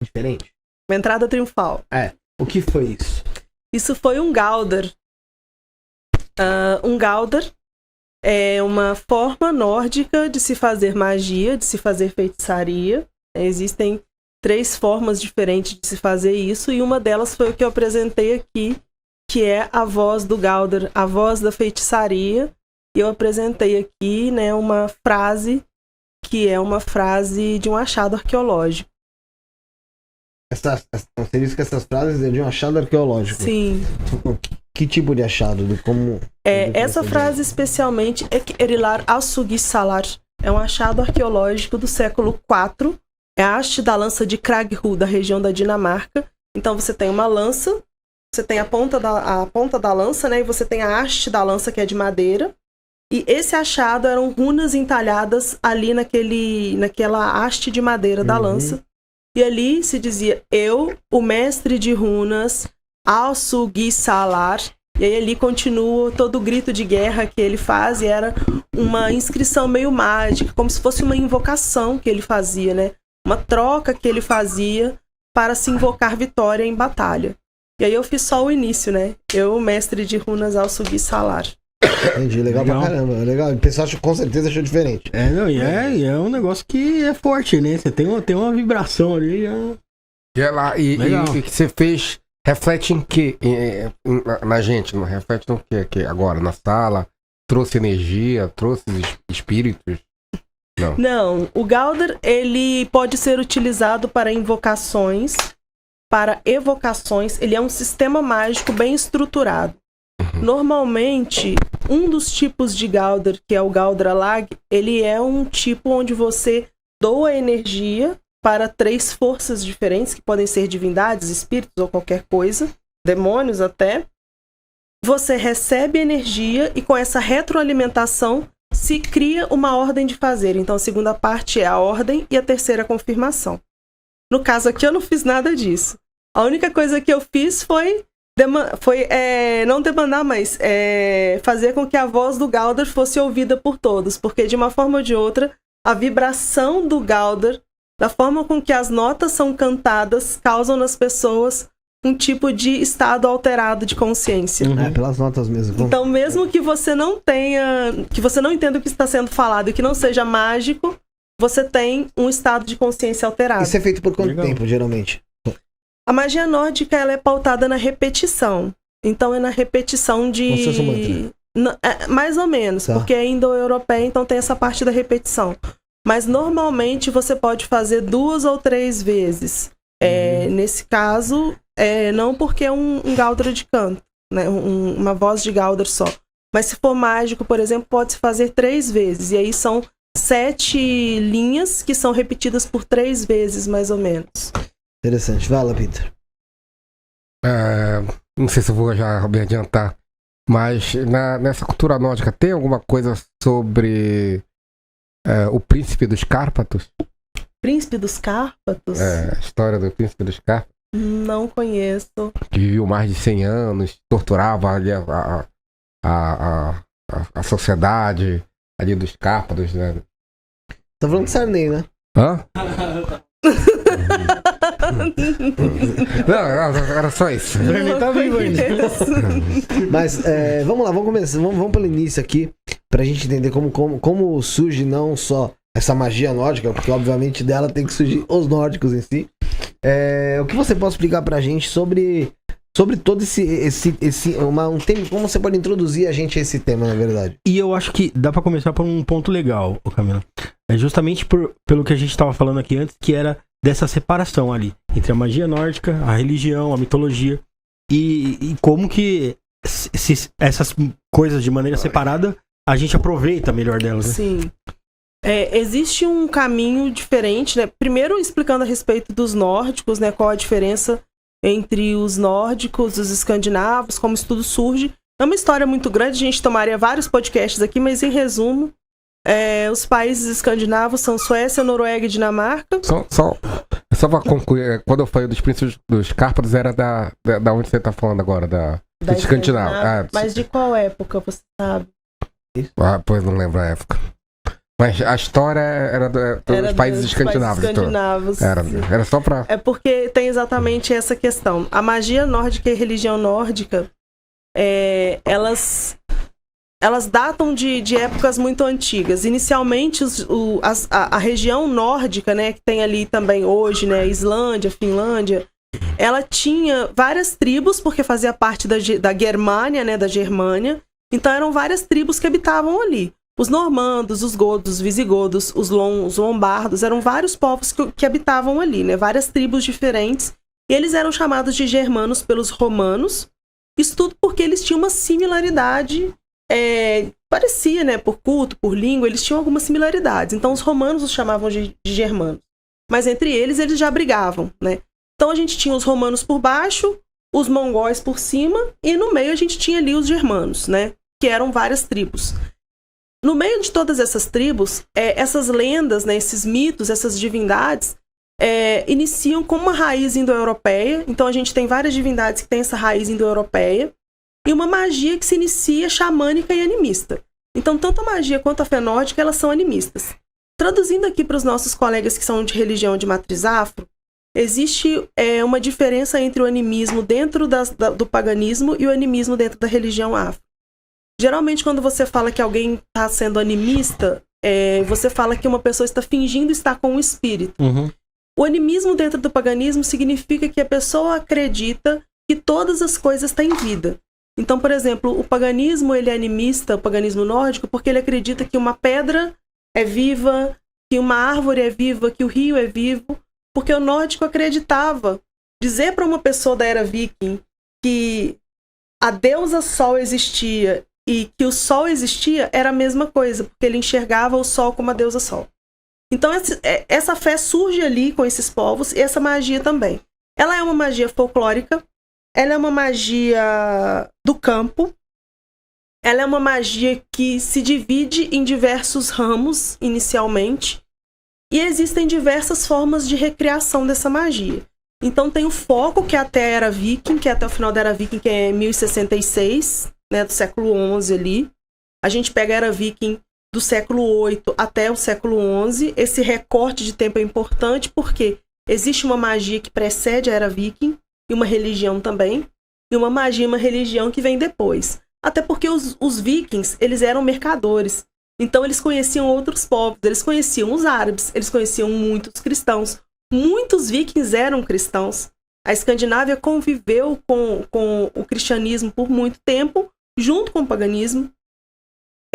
diferente? Uma entrada triunfal. O que foi isso? Isso foi um Galdr. Um Galdr é uma forma nórdica de se fazer magia, de se fazer feitiçaria. Existem 3 formas diferentes de se fazer isso, e uma delas foi o que eu apresentei aqui, que é a voz do Galdr, a voz da feitiçaria. E eu apresentei aqui, né, uma frase que é uma frase de um achado arqueológico. Seria isso que essas frases é de um achado arqueológico? Sim. Que tipo de achado? Essa frase especialmente é que Erilar Assugissalar é um achado arqueológico do século IV. É a haste da lança de Kraghu, da região da Dinamarca. Então você tem uma lança, você tem a ponta da lança, né? E você tem a haste da lança, que é de madeira. E esse achado eram runas entalhadas ali naquela haste de madeira da lança. E ali se dizia: eu, o mestre de runas, Assugissalar. E aí ali continua todo o grito de guerra que ele faz, e era uma inscrição meio mágica, como se fosse uma invocação que ele fazia, né? Uma troca que ele fazia para se invocar vitória em batalha. E aí eu fiz só o início, né? Eu, mestre de runas, Assugissalar. Entendi, legal pra caramba, legal. O pessoal com certeza achou diferente. É um negócio que é forte, né? Você tem uma vibração ali. E que você fez, reflete em quê? Na gente, não reflete no quê aqui agora? Na sala? Trouxe energia? Trouxe espíritos? Não, o Galdr, ele pode ser utilizado para invocações, para evocações. Ele é um sistema mágico bem estruturado. Normalmente, um dos tipos de Galdr, que é o Galdralag, ele é um tipo onde você doa energia para 3 forças diferentes, que podem ser divindades, espíritos ou qualquer coisa, demônios até. Você recebe energia e com essa retroalimentação se cria uma ordem de fazer. Então a segunda parte é a ordem e a terceira a confirmação. No caso aqui eu não fiz nada disso. A única coisa que eu fiz foi não demandar, mas fazer com que a voz do Galdr fosse ouvida por todos, porque de uma forma ou de outra, a vibração do Galdr, da forma com que as notas são cantadas, causam nas pessoas um tipo de estado alterado de consciência. Pelas notas mesmo. Então, mesmo que você não entenda o que está sendo falado e que não seja mágico, você tem um estado de consciência alterado. Isso é feito por quanto tempo, geralmente? A magia nórdica, ela é pautada na repetição. Então é na repetição de... mais ou menos, porque é indo-europeia, então tem essa parte da repetição. Mas normalmente você pode fazer 2 ou 3 vezes. Nesse caso, não porque é um Galdr de canto, né? Uma voz de Galdr só. Mas se for mágico, por exemplo, pode-se fazer 3 vezes. E aí são 7 linhas que são repetidas por 3 vezes, mais ou menos. Interessante. Vai lá, Peter. Não sei se eu vou já me adiantar, mas nessa cultura nórdica tem alguma coisa sobre o príncipe dos Cárpatos? Príncipe dos Cárpatos? A história do príncipe dos Cárpatos. Não conheço. Que viveu mais de 100 anos, torturava ali a sociedade ali dos Cárpatos, né? Tá falando de Sarney, né? Hã? Não, era só isso. Ele tá vivo ainda. Mas vamos lá, vamos começar. Vamos pelo início aqui, pra gente entender como surge não só essa magia nórdica, porque obviamente dela tem que surgir os nórdicos em si. O que você pode explicar pra gente sobre todo um tema, como você pode introduzir a gente a esse tema, na verdade? E eu acho que dá pra começar por um ponto legal, Camila. É justamente pelo que a gente tava falando aqui antes, que era dessa separação ali, entre a magia nórdica, a religião, a mitologia, e como que essas coisas de maneira separada, a gente aproveita melhor delas, né? Sim. Existe um caminho diferente, né? Primeiro explicando a respeito dos nórdicos, né? Qual a diferença entre os nórdicos, os escandinavos, como isso tudo surge. É uma história muito grande, a gente tomaria vários podcasts aqui, mas em resumo, os países escandinavos são Suécia, Noruega e Dinamarca. Só pra concluir, quando eu falei dos príncipes dos Cárpatos, era da onde você tá falando agora, da Escandinávia. Mas de qual época, você sabe? Pois não lembro a época. Mas a história era dos países escandinavos. Era só pra... É porque tem exatamente essa questão. A magia nórdica e a religião nórdica, elas datam de épocas muito antigas. Inicialmente, a região nórdica, né, que tem ali também hoje, né, Islândia, Finlândia, ela tinha várias tribos, porque fazia parte da Germânia, né, da Germânia. Então eram várias tribos que habitavam ali. Os normandos, os godos, os visigodos, os lombardos, eram vários povos que habitavam ali, né? Várias tribos diferentes. E eles eram chamados de germanos pelos romanos. Isso tudo porque eles tinham uma similaridade, parecia, né? Por culto, por língua, eles tinham algumas similaridades. Então os romanos os chamavam de germanos. Mas entre eles já brigavam, né? Então a gente tinha os romanos por baixo, os mongóis por cima, e no meio a gente tinha ali os germanos, né? Que eram várias tribos. No meio de todas essas tribos, essas lendas, né, esses mitos, essas divindades, iniciam com uma raiz indo-europeia. Então a gente tem várias divindades que têm essa raiz indo-europeia. E uma magia que se inicia xamânica e animista. Então tanto a magia quanto a fé nórdica, elas são animistas. Traduzindo aqui para os nossos colegas que são de religião de matriz afro, existe uma diferença entre o animismo dentro do paganismo e o animismo dentro da religião afro. Geralmente, quando você fala que alguém está sendo animista, você fala que uma pessoa está fingindo estar com um espírito. Uhum. O animismo dentro do paganismo significa que a pessoa acredita que todas as coisas têm vida. Então, por exemplo, o paganismo ele é animista, o paganismo nórdico, porque ele acredita que uma pedra é viva, que uma árvore é viva, que o rio é vivo, porque o nórdico acreditava. Dizer para uma pessoa da era viking que a deusa Sol existia e que o Sol existia era a mesma coisa, porque ele enxergava o Sol como a deusa Sol. Então essa fé surge ali com esses povos, e essa magia também. Ela é uma magia folclórica, ela é uma magia do campo, ela é uma magia que se divide em diversos ramos, inicialmente, e existem diversas formas de recriação dessa magia. Então tem o foco, que é até a Era Viking, que é até o final da Era Viking, que é 1066, né, do século XI ali. A gente pega a Era Viking do século VIII até o século XI. Esse recorte de tempo é importante porque existe uma magia que precede a Era Viking, e uma religião também, e uma magia e uma religião que vem depois. Até porque os vikings, eles eram mercadores. Então eles conheciam outros povos, eles conheciam os árabes, eles conheciam muitos cristãos. Muitos vikings eram cristãos. A Escandinávia conviveu com o cristianismo por muito tempo, junto com o paganismo.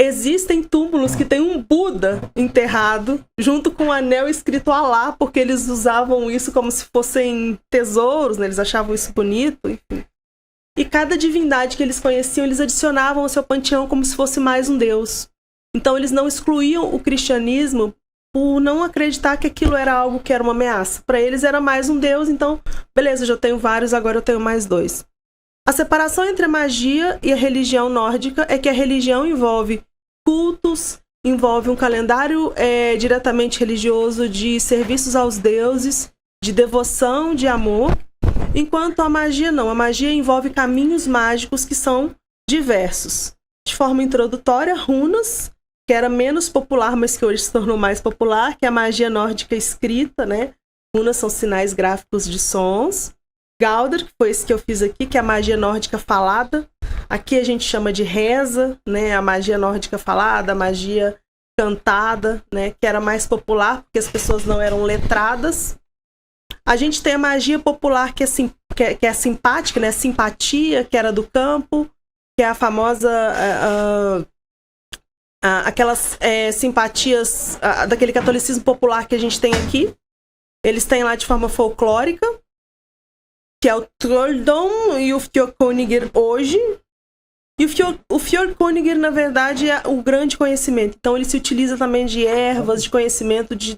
Existem túmulos que tem um Buda enterrado, junto com um anel escrito Alá, porque eles usavam isso como se fossem tesouros, né? Eles achavam isso bonito, enfim. E cada divindade que eles conheciam, eles adicionavam ao seu panteão como se fosse mais um deus. Então eles não excluíam o cristianismo por não acreditar que aquilo era algo que era uma ameaça. Para eles era mais um deus, então, beleza, eu já tenho vários, agora eu tenho mais dois. A separação entre a magia e a religião nórdica é que a religião envolve cultos, envolve um calendário diretamente religioso de serviços aos deuses, de devoção, de amor, enquanto a magia não. A magia envolve caminhos mágicos que são diversos. De forma introdutória, runas, que era menos popular, mas que hoje se tornou mais popular, que é a magia nórdica escrita, né? Runas são sinais gráficos de sons. Galdr, que foi esse que eu fiz aqui, que é a magia nórdica falada. Aqui a gente chama de reza, né? A magia nórdica falada, a magia cantada, né? Que era mais popular, porque as pessoas não eram letradas. A gente tem a magia popular, que é simpática, né? Simpatia, que era do campo, que é a famosa... aquelas simpatias daquele catolicismo popular que a gente tem aqui. Eles têm lá de forma folclórica, que é o Trolldom e o Fjordkönigr hoje. E o Fjordkönigr, na verdade, é o grande conhecimento. Então ele se utiliza também de ervas, de conhecimento, de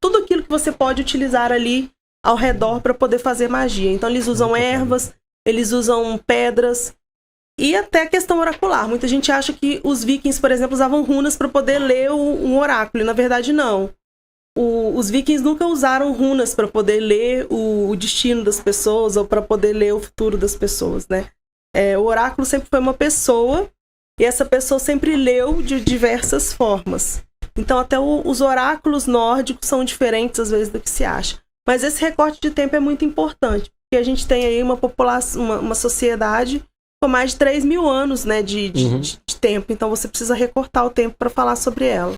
tudo aquilo que você pode utilizar ali ao redor para poder fazer magia. Então eles usam ervas, eles usam pedras e até a questão oracular. Muita gente acha que os vikings, por exemplo, usavam runas para poder ler um oráculo. E na verdade não. Os vikings nunca usaram runas para poder ler o destino das pessoas ou para poder ler o futuro das pessoas, né? O oráculo sempre foi uma pessoa e essa pessoa sempre leu de diversas formas. Então até os oráculos nórdicos são diferentes às vezes do que se acha. Mas esse recorte de tempo é muito importante, porque a gente tem aí uma população, uma sociedade com mais de 3.000 anos, né, de tempo. Então você precisa recortar o tempo para falar sobre ela.